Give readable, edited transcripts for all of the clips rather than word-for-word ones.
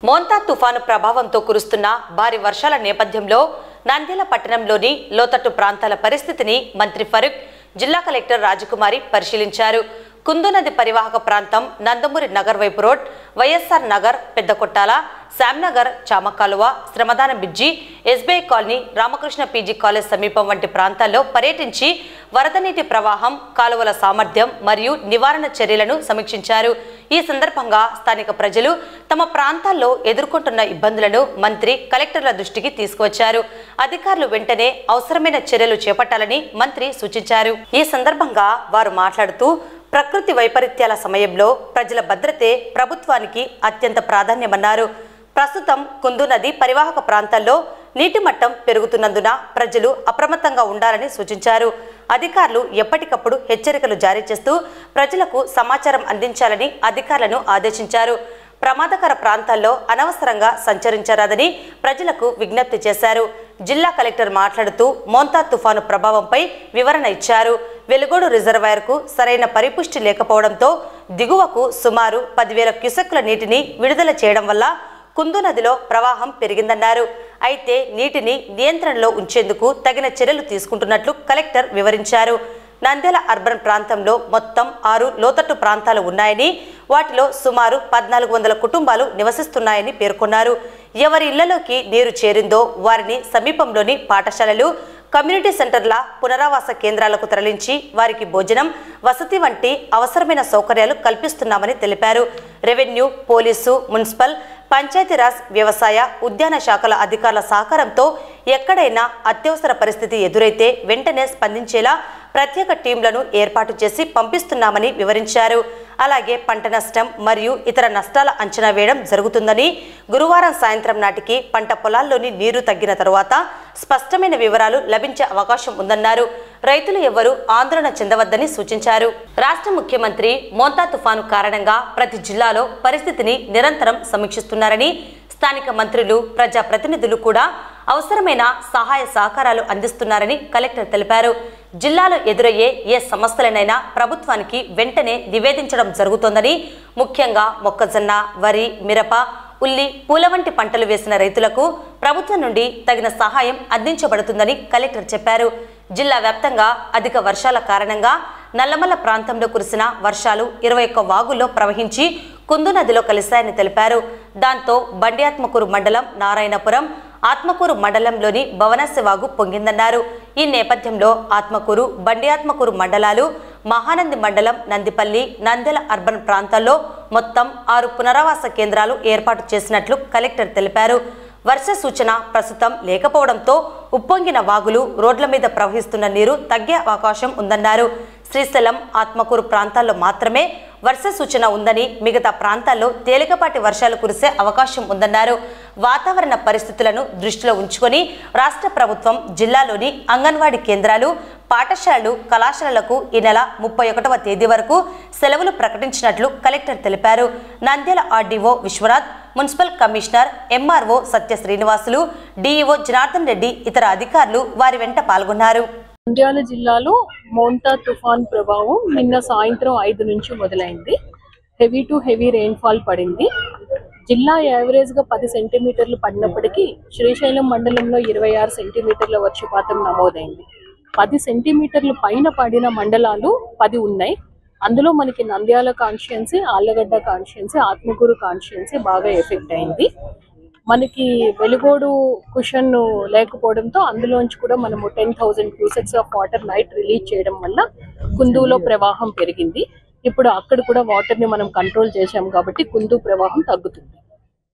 మోంతా తుఫాను ప్రభావంతో కురుస్తున్న భారీ వర్షాల నేపథ్యంలో నంద్యాల పట్టణంలోని లోతట్టు ప్రాంతాల పరిస్థితిని మంత్రి ఫరూక్, జిల్లా కలెక్టర్ రాజకుమారి పరిశీలించారు. కుందు నది పరివాహక ప్రాంతం నందమూరి నగర్ వైపు road, YSR Nagar, Peddakottala, Shamnagar, Chamakaluva, Shramadanam bridge, SBI colony, Ramakrishna PG college సమీపం వంటి ప్రాంతాల్లో పర్యటించి వరద నీటి ప్రవాహం, కాలువల సామర్థ్యం మరియు నివారణ చర్యలను సమీక్షించారు. ఈ సందర్భంగా స్థానిక ప్రజలు తమ ప్రాంతాల్లో ఎదుర్కొంటున్న ఇబ్బందులను మంత్రి, కలెక్టర్ల దృష్టికి తీసుకువచ్చారు. అధికారులు వెంటనే అవసరమైన చర్యలు చేపట్టాలని మంత్రి సూచించారు. ఈ సందర్భంగా వారు మాట్లాడుతూ, ప్రకృతి వైపరీత్యాల సమయంలో ప్రజల భద్రతే ప్రభుత్వానికి అత్యంత ప్రాధాన్యమన్నారు. ప్రస్తుతం కుందు నది పరివాహక ప్రాంతాల్లో నీటి మట్టం పెరుగుతున్నందున ప్రజలు అప్రమత్తంగా ఉండాలని సూచించారు. అధికారులు ఎప్పటికప్పుడు హెచ్చరికలు జారీ చేస్తూ ప్రజలకు సమాచారం అందించాలని అధికారులను ఆదేశించారు. ప్రమాదకర ప్రాంతాల్లో అనవసరంగా సంచరించరాదని ప్రజలకు విజ్ఞప్తి చేశారు. జిల్లా కలెక్టర్ మాట్లాడుతూ మోంతా తుఫాను ప్రభావంపై వివరణ ఇచ్చారు. వెలుగోడు రిజర్వాయర్కు సరైన పరిపుష్టి లేకపోవడంతో దిగువకు సుమారు 10,000 క్యూసెక్కుల నీటిని విడుదల చేయడం వల్ల కుందు నదిలో ప్రవాహం పెరిగిందన్నారు. అయితే నీటిని నియంత్రణలో ఉంచేందుకు తగిన చర్యలు తీసుకుంటున్నట్లు కలెక్టర్ వివరించారు. నంద్యాల అర్బన్ ప్రాంతంలో మొత్తం 6 లోతట్టు ప్రాంతాలు ఉన్నాయని, వాటిలో సుమారు 1400 కుటుంబాలు నివసిస్తున్నాయని పేర్కొన్నారు. ఎవరి ఇళ్లలోకి నీరు చేరిందో వారిని సమీపంలోని పాఠశాలలు, కమ్యూనిటీ సెంటర్ల, పునరావాస కేంద్రాలకు తరలించి వారికి భోజనం, వసతి వంటి అవసరమైన సౌకర్యాలు కల్పిస్తున్నామని తెలిపారు. రెవెన్యూ, పోలీసు, మున్సిపల్, పంచాయతీరాజ్, వ్యవసాయ, ఉద్యాన శాఖల అధికారుల సహకారంతో ఎక్కడైనా అత్యవసర పరిస్థితి ఎదురైతే వెంటనే స్పందించేలా ప్రత్యేక టీంలను ఏర్పాటు చేసి పంపిస్తున్నామని వివరించారు. అలాగే పంట నష్టం మరియు ఇతర నష్టాల అంచనా వేయడం జరుగుతుందని, గురువారం సాయంత్రం నాటికి పంట పొలాల్లోని నీరు తగ్గిన తరువాత స్పష్టమైన వివరాలు లభించే అవకాశం ఉందన్నారు. రైతులు ఎవరూ ఆందోళన చెందవద్దని సూచించారు. రాష్ట్ర ముఖ్యమంత్రి మోంతా తుఫాను కారణంగా ప్రతి జిల్లాలో పరిస్థితిని నిరంతరం సమీక్షిస్తున్నారని, స్థానిక మంత్రులు, ప్రజాప్రతినిధులు కూడా అవసరమైన సహాయ సహకారాలు అందిస్తున్నారని కలెక్టర్ తెలిపారు. జిల్లాలో ఎదురయ్యే ఏ సమస్యలనైనా ప్రభుత్వానికి వెంటనే నివేదించడం జరుగుతోందని, ముఖ్యంగా మొక్కజొన్న, వరి, మిరప, ఉల్లి, పూల వంటి పంటలు వేసిన రైతులకు ప్రభుత్వం నుండి తగిన సహాయం అందించబడుతుందని కలెక్టర్ చెప్పారు. జిల్లా వ్యాప్తంగా అధిక వర్షాల కారణంగా నల్లమల్ల ప్రాంతంలో కురిసిన వర్షాలు 21 వాగుల్లో ప్రవహించి కుందు నదిలో కలిశాయని తెలిపారు. దాంతో బండి ఆత్మకూరు మండలం, నారాయణపురం, ఆత్మకూరు మండలంలోని భవనస్య వాగు పొంగిందన్నారు. ఈ నేపథ్యంలో ఆత్మకూరు, బండి ఆత్మకూరు మండలాలు, మహానంది మండలం, నందిపల్లి, నంద్యాల అర్బన్ ప్రాంతాల్లో మొత్తం 6 పునరావాస కేంద్రాలు ఏర్పాటు చేసినట్లు కలెక్టర్ తెలిపారు. వర్ష సూచన ప్రస్తుతం లేకపోవడంతో ఉప్పొంగిన వాగులు, రోడ్ల మీద ప్రవహిస్తున్న నీరు తగ్గే అవకాశం ఉందన్నారు. శ్రీశైలం, ఆత్మకూరు ప్రాంతాల్లో మాత్రమే వర్ష సూచన ఉందని, మిగతా ప్రాంతాల్లో తేలికపాటి వర్షాలు కురిసే అవకాశం ఉందన్నారు. వాతావరణ పరిస్థితులను దృష్టిలో ఉంచుకొని రాష్ట్ర ప్రభుత్వం జిల్లాలోని అంగన్వాడీ కేంద్రాలు, పాఠశాలలు, కళాశాలలకు ఈ నెల 31వ తేదీ వరకు సెలవులు ప్రకటించినట్లు కలెక్టర్ తెలిపారు. Nandyal RDO Vishwanath, municipal commissioner, MRO Satya Srinivasulu, DEO Janardhan Reddy, ఇతర అధికారులు వారి వెంట పాల్గొన్నారు. నంద్యాల జిల్లాలో మోంతా తుఫాన్ ప్రభావం నిన్న సాయంత్రం 5 నుంచి మొదలైంది. హెవీ టు హెవీ రెయిన్ఫాల్ పడింది. జిల్లా యావరేజ్గా 10 సెంటీమీటర్లు పడినప్పటికీ శ్రీశైలం మండలంలో 26 సెంటీమీటర్ల వర్షపాతం నమోదైంది. 10 సెంటీమీటర్లు పైన పడిన మండలాలు 10 ఉన్నాయి. అందులో మనకి Nandyal constituency, Allagadda constituency, Atmakur constituency బాగా ఎఫెక్ట్ అయింది. మనకి వెలుగోడు కుషన్ లేకపోవడంతో అందులోంచి కూడా మనము 10,000 cusecs of water night release చేయడం వల్ల కుందులో ప్రవాహం పెరిగింది. ఇప్పుడు అక్కడ కూడా వాటర్ని మనం కంట్రోల్ చేశాం కాబట్టి కుందు ప్రవాహం తగ్గుతుంది.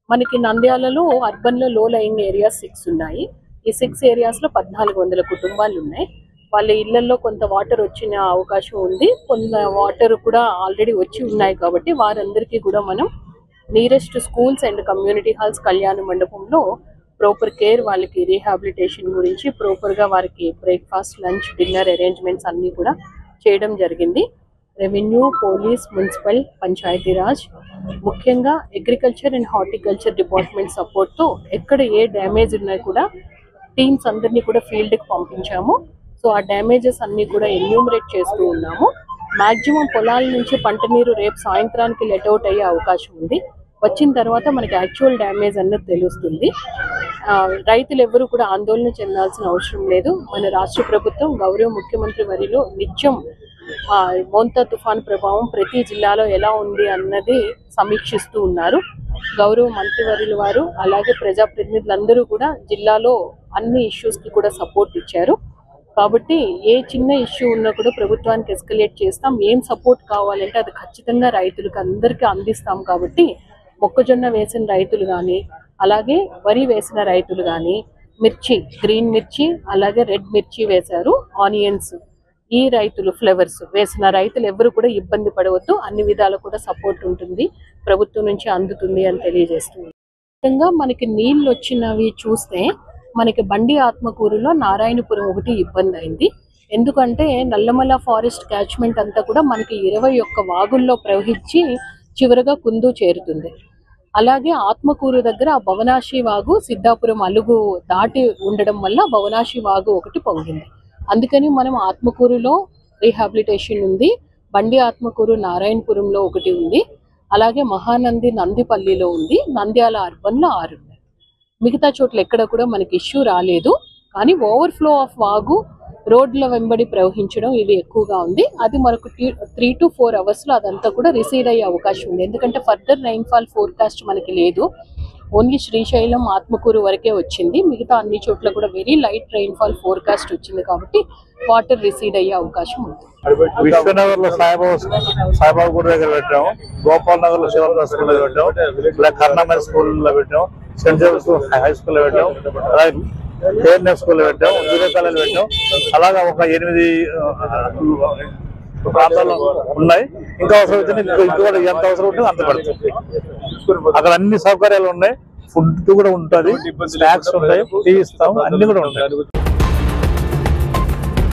మనకి నంద్యాలలో అర్బన్లో లో లయింగ్ ఏరియాస్ 6 ఉన్నాయి. ఈ 6 ఏరియాస్లో 1400 కుటుంబాలు ఉన్నాయి. వాళ్ళ ఇళ్లలో కొంత వాటర్ వచ్చిన అవకాశం ఉంది. కొంత వాటర్ కూడా ఆల్రెడీ వచ్చి ఉన్నాయి కాబట్టి వారందరికీ కూడా మనం nearest schools and community halls, కళ్యాణ మండపంలో ప్రాపర్ కేర్, వాళ్ళకి రీహాబిలిటేషన్ గురించి ప్రాపర్గా వారికి బ్రేక్ఫాస్ట్, లంచ్, డిన్నర్ అరేంజ్మెంట్స్ అన్నీ కూడా చేయడం జరిగింది. రెవెన్యూ, పోలీస్, మున్సిపల్, పంచాయతీరాజ్, ముఖ్యంగా అగ్రికల్చర్ అండ్ హార్టికల్చర్ డిపార్ట్మెంట్ సపోర్ట్తో ఎక్కడ ఏ డ్యామేజ్ ఉన్నా కూడా టీమ్స్ అందరినీ కూడా ఫీల్డ్కి పంపించాము. సో ఆ డ్యామేజెస్ అన్నీ కూడా ఎన్యూమరేట్ చేస్తూ ఉన్నాము. మ్యాక్సిమం పొలాల నుంచి పంట నీరు రేపు సాయంత్రానికి లెట్అవుట్ అయ్యే అవకాశం ఉంది. వచ్చిన తర్వాత మనకి యాక్చువల్ డ్యామేజ్ అన్నది తెలుస్తుంది. రైతులు ఎవరు కూడా ఆందోళన చెందాల్సిన అవసరం లేదు. మన రాష్ట్ర ప్రభుత్వం గౌరవ ముఖ్యమంత్రి వర్యులు నిత్యం మోంతా తుఫాన్ ప్రభావం ప్రతి జిల్లాలో ఎలా ఉంది అన్నది సమీక్షిస్తూ ఉన్నారు. గౌరవ మంత్రివర్యుల వారు అలాగే ప్రజాప్రతినిధులందరూ కూడా జిల్లాలో అన్ని ఇష్యూస్కి కూడా సపోర్ట్ ఇచ్చారు. కాబట్టి ఏ చిన్న ఇష్యూ ఉన్నా కూడా ప్రభుత్వానికి ఎస్కలేట్ చేస్తాం. ఏం సపోర్ట్ కావాలంటే అది ఖచ్చితంగా రైతులకు అందరికీ అందిస్తాం. కాబట్టి మొక్కజొన్న వేసిన రైతులు కానీ, అలాగే వరి వేసిన రైతులు కానీ, మిర్చి, గ్రీన్ మిర్చి అలాగే రెడ్ మిర్చి వేశారు, ఆనియన్స్, ఈ రైతులు ఫ్లవర్స్ వేసిన రైతులు ఎవరు కూడా ఇబ్బంది పడవద్దు. అన్ని విధాలు కూడా సపోర్ట్ ఉంటుంది, ప్రభుత్వం నుంచి అందుతుంది అని తెలియజేస్తుంది. ముఖ్యంగా మనకి నీళ్ళు వచ్చినవి చూస్తే మనకి బండి ఆత్మకూరులో నారాయణపురం ఒకటి ఇబ్బంది అయింది. ఎందుకంటే నల్లమల ఫారెస్ట్ క్యాచ్మెంట్ అంతా కూడా మనకి 21 వాగుల్లో ప్రవహించి చివరగా కుందు చేరుతుంది. అలాగే ఆత్మకూరు దగ్గర భవనాశి వాగు సిద్ధాపురం అలుగు దాటి ఉండడం వల్ల భవనాశి వాగు ఒకటి పొంగింది. అందుకని మనం ఆత్మకూరులో రీహాబిలిటేషన్ ఉంది, బండి ఆత్మకూరు నారాయణపురంలో ఒకటి ఉంది, అలాగే మహానంది నందిపల్లిలో ఉంది, నంద్యాల అర్బన్లో 6 ఉన్నాయి. మిగతా చోట్ల ఎక్కడ కూడా మనకి ఇష్యూ రాలేదు. కానీ ఓవర్ఫ్లో ఆఫ్ వాగు రోడ్ల వెంబడి ప్రవహించడం ఇది ఎక్కువగా ఉంది. అది మనకు 3 to 4 అవర్స్లో అదంతా కూడా రిసీడ్ అయ్యే అవకాశం ఉంది. ఎందుకంటే ఫర్దర్ రైన్ఫాల్ ఫోర్కాస్ట్ మనకి లేదు. ఓన్లీ శ్రీశైలం ఆత్మకూరు వరకే వచ్చింది. మిగతా అన్ని చోట్ల కూడా వెరీ లైట్ రైన్ఫాల్ ఫోర్కాస్ట్ వచ్చింది. కాబట్టి వాటర్ రిసీడ్ అయ్యే అవకాశం ఉంది. విశ్వనగర్ లో సాయిబాబా గుడి దగ్గర పెట్టాము, గోపాల్ నగర్ లో శివదాస్ స్కూల్ లో పెట్టాము, కర్ణమల్ స్కూల్ లో పెట్టాము, సెంట్ జోసెఫ్ హై స్కూల్ లో పెట్టాము, అలాగే కేఎన్ఎఫ్ స్కూల్ లో పెట్టాము, జూనియర్ కాలేజ్ పెట్టాము. అలాగా ఒక 8 ప్రాంతాలు ఉన్నాయి. ఇంకా అవసరం వచ్చింది, ఇంకా ఎంత అవసరం ఉంటుంది అంత పడుతుంది. అక్కడ అన్ని సౌకర్యాలు ఉన్నాయి, ఫుడ్ కూడా ఉంటుంది, స్నాక్స్ ఉంటాయి, టీ ఇస్తాం, అన్ని కూడా ఉంటాయి.